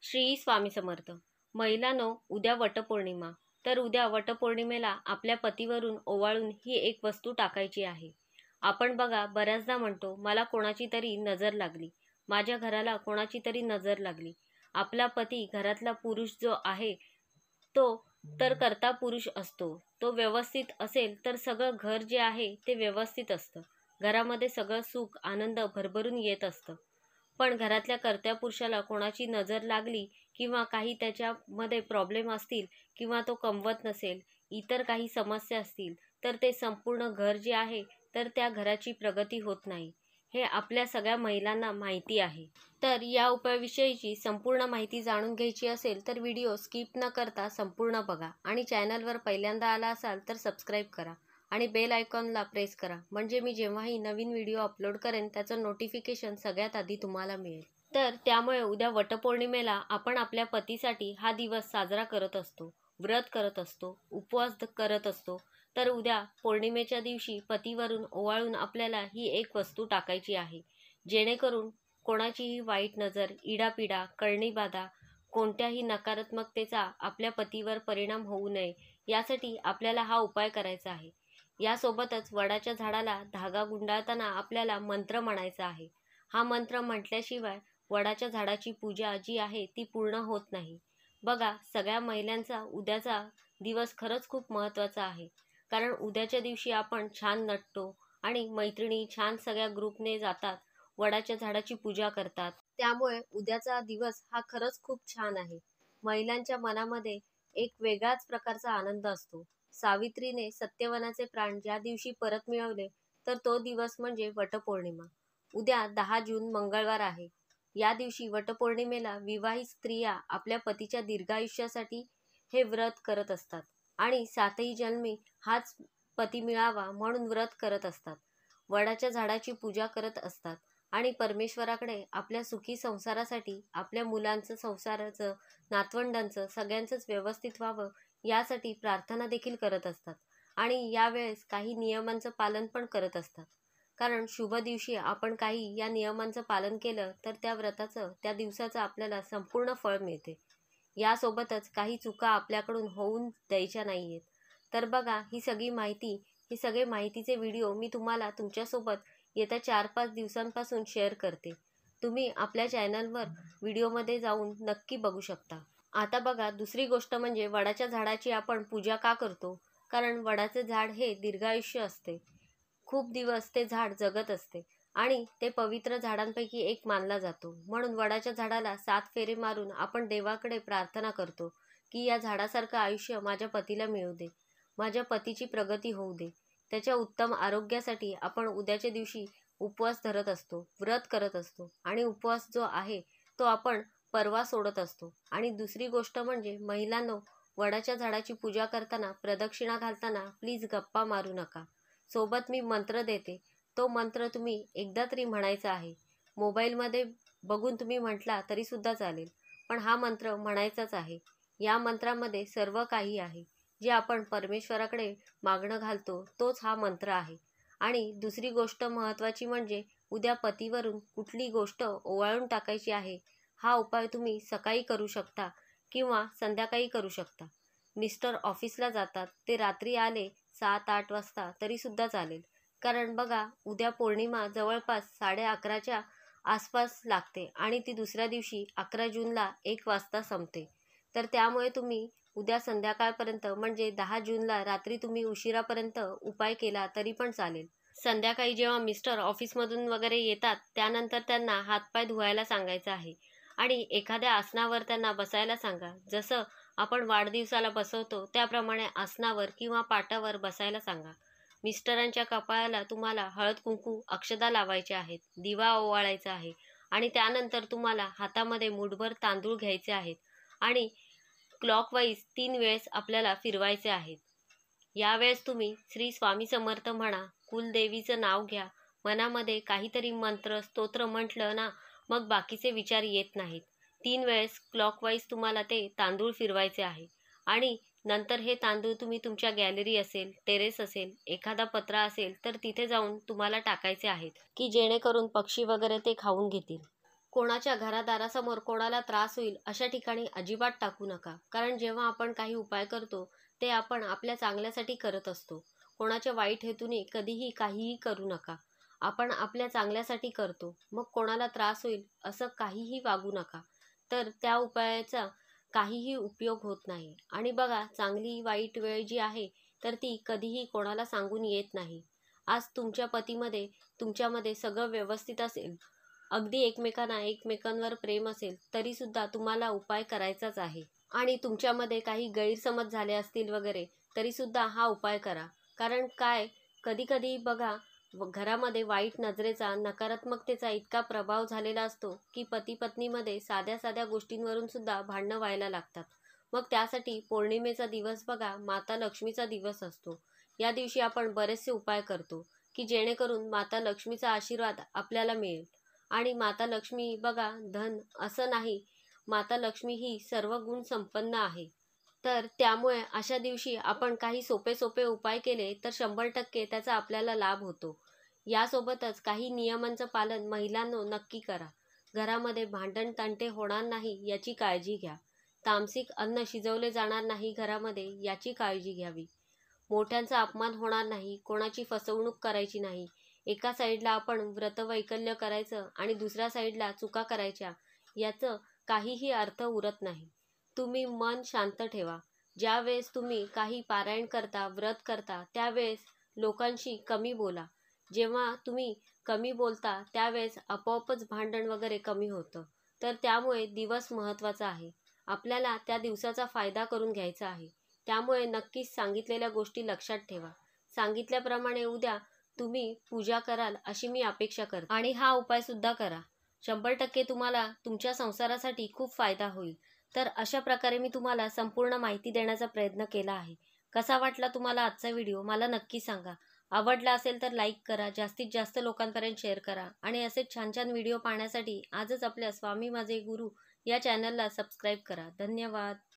श्री स्वामी समर्थ. महिलांनो, उद्या वटपौर्णिमा. तर उद्या वटपौर्णिमेला आपल्या पतीवरून ओवाळून ही एक वस्तू टाकायची आहे. आपण बघा, बऱ्याचदा म्हणतो, मला कोणाची तरी नजर लागली, माझ्या घराला कोणाची तरी नजर लागली. आपला पती, घरातला पुरुष जो आहे तो तर कर्ता पुरुष असतो. तो व्यवस्थित असेल तर सगळं घर जे आहे ते व्यवस्थित असतं. घरामध्ये सगळं सुख आनंद भरभरून येत असतं. पण घरातल्या कर्त्या पुरुषाला कोणाची नजर लागली किंवा काही त्याच्यामध्ये प्रॉब्लेम असतील किंवा तो कमवत नसेल, इतर काही समस्या असतील, तर ते संपूर्ण घर जे आहे तर त्या घराची प्रगती होत नाही. हे आपल्या सगळ्या महिलांना माहिती आहे. तर या उपायाविषयीची संपूर्ण माहिती जाणून घ्यायची असेल तर व्हिडिओ स्किप न करता संपूर्ण बघा आणि चॅनलवर पहिल्यांदा आला असाल तर सबस्क्राईब करा आणि बेल आयकॉनला प्रेस करा, म्हणजे मी जेव्हाही नवीन व्हिडिओ अपलोड करेन त्याचं नोटिफिकेशन सगळ्यात आधी तुम्हाला मिळेल. तर त्यामुळे उद्या वटपौर्णिमेला आपण आपल्या पतीसाठी हा दिवस साजरा करत असतो, व्रत करत असतो, उपवास करत असतो. तर उद्या पौर्णिमेच्या दिवशी पतीवरून ओवाळून आपल्याला ही एक वस्तू टाकायची आहे, जेणेकरून कोणाचीही वाईट नजर, इडापिडा, कळणीबाधा, कोणत्याही नकारात्मकतेचा आपल्या पतीवर परिणाम होऊ नये, यासाठी आपल्याला हा उपाय करायचा आहे. यासोबतच वडाच्या झाडाला धागा गुंडाळताना आपल्याला मंत्र म्हणायचा आहे. हा मंत्र म्हटल्याशिवाय वडाच्या झाडाची पूजा जी आहे ती पूर्ण होत नाही. बघा, सगळ्या महिलांचा उद्याचा दिवस खरंच खूप महत्त्वाचा आहे. कारण उद्याच्या दिवशी आपण छान नटतो आणि मैत्रिणी छान सगळ्या ग्रुपने जातात, वडाच्या झाडाची पूजा करतात. त्यामुळे उद्याचा दिवस हा खरंच खूप छान आहे. महिलांच्या मनामध्ये एक वेगळाच प्रकारचा आनंद असतो. सावित्रीने सत्यवनाचे प्राण ज्या दिवशी परत मिळवले, तर तो दिवस म्हणजे वटपौर्णिमा. उद्या 10 जून मंगळवार आहे. या दिवशी वटपौर्णिमेला विवाहित स्त्रिया आपल्या पतीच्या दीर्घायुष्यासाठी हे व्रत करत असतात आणि सातही जन्मी हाच पती मिळावा म्हणून व्रत करत असतात. वडाच्या झाडाची पूजा करत असतात आणि परमेश्वराकडे आपल्या सुखी संसारासाठी, आपल्या मुलांचं, संसाराचं, नातवंडांचं सगळ्यांचंच व्यवस्थित व्हावं यासाठी प्रार्थना देखील करत असतात. आणि यावेळेस काही नियमांचं पालन पण करत असतात. कारण शुभ दिवशी आपण काही या नियमांचं पालन केलं तर त्या व्रताचं, त्या दिवसाचं आपल्याला संपूर्ण फळ मिळते. यासोबतच काही चुका आपल्याकडून होऊन द्यायच्या नाही आहेत. तर बघा, ही सगळी माहिती, हे सगळे माहितीचे व्हिडिओ मी तुम्हाला तुमच्यासोबत येत्या 4-5 दिवसांपासून शेअर करते. तुम्ही आपल्या चॅनलवर व्हिडिओमध्ये जाऊन नक्की बघू शकता. आता बघा, दुसरी गोष्ट म्हणजे वडाच्या झाडाची आपण पूजा का करतो? कारण वडाचे झाड हे दीर्घायुष्य असते. खूप दिवस ते झाड जगत असते आणि ते पवित्र झाडांपैकी एक मानला जातो. म्हणून वडाच्या झाडाला 7 फेरे मारून आपण देवाकडे प्रार्थना करतो की या झाडासारखं आयुष्य माझ्या पतीला मिळू दे, माझ्या पतीची प्रगती होऊ दे. त्याच्या उत्तम आरोग्यासाठी आपण उद्याच्या दिवशी उपवास धरत असतो, व्रत करत असतो आणि उपवास जो आहे तो आपण परवा सोडत असतो. आणि दुसरी गोष्ट म्हणजे महिलांनो, वडाच्या झाडाची पूजा करताना, प्रदक्षिणा घालताना प्लीज गप्पा मारू नका. सोबत मी मंत्र देते, तो मंत्र तुम्ही एकदा तरी म्हणायचा आहे. मोबाईलमध्ये बघून तुम्ही म्हटला तरीसुद्धा चालेल, पण हा मंत्र म्हणायचाच आहे. या मंत्रामध्ये सर्व काही आहे, जे आपण परमेश्वराकडे मागणं घालतो तोच हा मंत्र आहे. आणि दुसरी गोष्ट महत्त्वाची म्हणजे उद्या पतीवरून कुठली गोष्ट ओवाळून टाकायची आहे. हा उपाय तुम्ही सकाळी करू शकता किंवा संध्याकाळी करू शकता. मिस्टर ऑफिसला जातात, ते रात्री आले 7-8 वाजता तरीसुद्धा चालेल. कारण बघा, उद्या पौर्णिमा जवळपास 11:30च्या आसपास लागते आणि ती दुसऱ्या दिवशी 11 जूनला 1 वाजता संपते. तर त्यामुळे तुम्ही उद्या संध्याकाळपर्यंत म्हणजे 10 जूनला रात्री तुम्ही उशिरापर्यंत उपाय केला तरी पण चालेल. संध्याकाळी जेव्हा मिस्टर ऑफिसमधून वगैरे येतात त्यानंतर त्यांना हातपाय धुवायला सांगायचं आहे आणि एखाद्या आसनावर त्यांना बसायला सांगा. जसं आपण वाढदिवसाला बसवतो त्याप्रमाणे आसनावर किंवा पाटावर बसायला सांगा. मिस्टरांच्या कपाळाला तुम्हाला हळद कुंकू अक्षदा लावायचे आहेत, दिवा ओवाळायचा आहे आणि त्यानंतर तुम्हाला हातामध्ये मुठभर तांदूळ घ्यायचे आहेत आणि क्लॉकवाईज 3 वेळेस आपल्याला फिरवायचे आहेत. यावेळेस तुम्ही श्री स्वामी समर्थ म्हणा, कुलदेवीचं नाव घ्या, मनामध्ये काहीतरी मंत्र, स्तोत्र म्हटलं ना, मग बाकीचे विचार येत नाहीत. 3 वेळेस क्लॉकवाईज तुम्हाला ते तांदूळ फिरवायचे आहे आणि नंतर हे तांदूळ तुम्ही तुमच्या गॅलरी असेल, टेरेस असेल, एखादा पत्रा असेल तर तिथे जाऊन तुम्हाला टाकायचे आहेत की जेणेकरून पक्षी वगैरे ते खाऊन घेतील. कोणाच्या घरादारासमोर कोणाला त्रास होईल अशा ठिकाणी अजिबात टाकू नका. कारण जेव्हा आपण काही उपाय करतो ते आपण आपल्या चांगल्यासाठी करत असतो. कोणाच्या वाईट हेतूने कधीही काहीही करू नका. आपण आपल्या चांगल्यासाठी करतो, मग कोणाला त्रास होईल असं काहीही वागू नका. तर त्या उपायाचा काहीही उपयोग होत नाही. आणि बघा, चांगली वाईट वेळ जी आहे तर ती कधीही कोणाला सांगून येत नाही. आज तुमच्या पतीमध्ये तुमच्यामध्ये सगळं व्यवस्थित असेल, अगदी एकमेकांवर प्रेम असेल, तरीसुद्धा तुम्हाला उपाय करायचाच आहे. आणि तुमच्यामध्ये काही गैरसमज झाले असतील वगैरे, तरीसुद्धा हा उपाय करा. कारण काय, कधीकधी बघा, घरामध्ये वाईट नजरेचा, नकारात्मकतेचा इतका प्रभाव झालेला असतो की पती पत्नीमध्ये साध्या साध्या गोष्टींवरून सुद्धा भांडणं व्हायला लागतात. मग त्यासाठी पौर्णिमेचा दिवस बघा, माता लक्ष्मीचा दिवस असतो. या दिवशी आपण बरेचसे उपाय करतो की जेणेकरून माता लक्ष्मीचा आशीर्वाद आपल्याला मिळेल. आणि माता लक्ष्मी बघा, धन असं नाही, माता लक्ष्मी ही सर्व गुण संपन्न आहे. तर त्यामुळे अशा दिवशी आपण काही सोपे सोपे उपाय केले तर 100% त्याचा आपल्याला लाभ होतो. यासोबतच काही नियमांचं पालन महिलांनो नक्की करा. घरामध्ये भांडण तंटे होणार नाही याची काळजी घ्या. तामसिक अन्न शिजवले जाणार नाही घरामध्ये याची काळजी घ्यावी. मोठ्यांचा अपमान होणार नाही, कोणाची फसवणूक करायची नाही. एका साईडला आपण व्रतवैकल्य करायचं आणि दुसऱ्या साईडला चुका करायच्या, याचं काहीही अर्थ उरत नाही. तुम्ही मन शांत ठेवा. ज्यावेळेस तुम्ही काही पारायण करता, व्रत करता, त्यावेळेस लोकांशी कमी बोला. जेव्हा तुम्ही कमी बोलता त्यावेळेस आपोआपच भांडण वगैरे कमी होतं. तर त्यामुळे दिवस महत्त्वाचा आहे. आपल्याला त्या दिवसाचा फायदा करून घ्यायचा आहे. त्यामुळे नक्कीच सांगितलेल्या गोष्टी लक्षात ठेवा. सांगितल्याप्रमाणे उद्या तुम्ही पूजा कराल अशी मी अपेक्षा करते. आणि हा उपाय सुद्धा करा. 100% तुम्हाला तुमच्या संसारासाठी खूप फायदा होईल. तर अशा प्रकारे मी तुम्हाला संपूर्ण माहिती देण्याचा प्रयत्न केला आहे. कसा वाटला तुम्हाला आजचा व्हिडिओ मला नक्की सांगा. आवडला असेल तर लाईक करा, जास्तीत जास्त लोकांपर्यंत शेअर करा आणि असेच छान छान व्हिडिओ पाहण्यासाठी आजच आपल्या स्वामी माझे गुरु या चॅनलला सबस्क्राईब करा. धन्यवाद.